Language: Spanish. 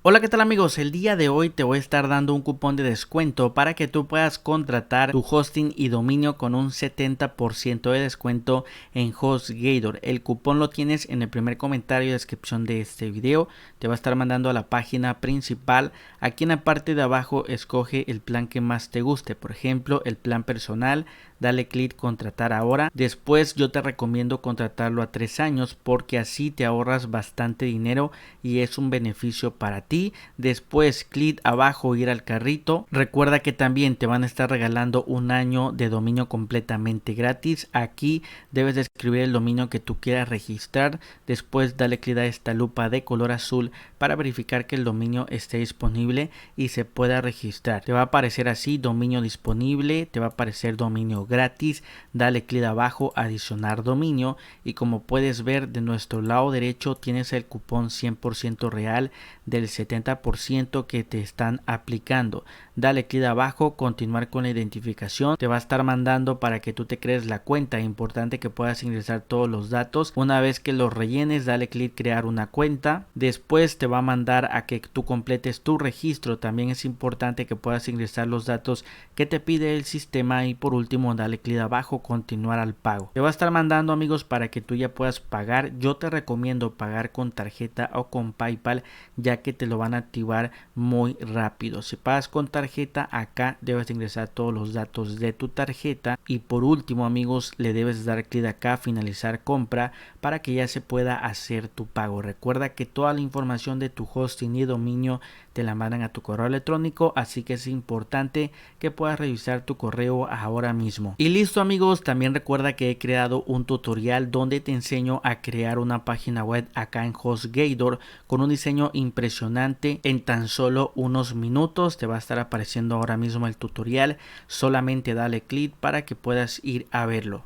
Hola, ¿qué tal amigos? El día de hoy te voy a estar dando un cupón de descuento para que tú puedas contratar tu hosting y dominio con un 70% de descuento en HostGator. El cupón lo tienes en el primer comentario y descripción de este video. Te va a estar mandando a la página principal. Aquí en la parte de abajo escoge el plan que más te guste. Por ejemplo, el plan personal. Dale clic contratar ahora. Después yo te recomiendo contratarlo a 3 años porque así te ahorras bastante dinero y es un beneficio para ti. Después clic abajo, ir al carrito. Recuerda que también te van a estar regalando un año de dominio completamente gratis. Aquí debes de escribir el dominio que tú quieras registrar. Después dale clic a esta lupa de color azul para verificar que el dominio esté disponible y se pueda registrar. Te va a aparecer así: dominio disponible, te va a aparecer dominio gratis. Dale clic abajo, adicionar dominio, y como puedes ver de nuestro lado derecho tienes el cupón 100% real del 70% que te están aplicando. Dale clic abajo, continuar con la identificación. Te va a estar mandando para que tú te crees la cuenta. Importante que puedas ingresar todos los datos. Una vez que los rellenes, dale clic crear una cuenta. Después te va a mandar a que tú completes tu registro. También es importante que puedas ingresar los datos que te pide el sistema, y por último dale clic abajo, continuar al pago. Te va a estar mandando amigos para que tú ya puedas pagar. Yo te recomiendo pagar con tarjeta o con PayPal, ya que te lo van a activar muy rápido. Si pagas con tarjeta, acá debes ingresar todos los datos de tu tarjeta, y por último amigos le debes dar clic acá finalizar compra para que ya se pueda hacer tu pago. Recuerda que toda la información de tu hosting y dominio te la mandan a tu correo electrónico, así que es importante que puedas revisar tu correo ahora mismo. Y listo amigos, también recuerda que he creado un tutorial donde te enseño a crear una página web acá en HostGator con un diseño impresionante en tan solo unos minutos. Te va a estar apareciendo ahora mismo el tutorial, solamente dale clic para que puedas ir a verlo.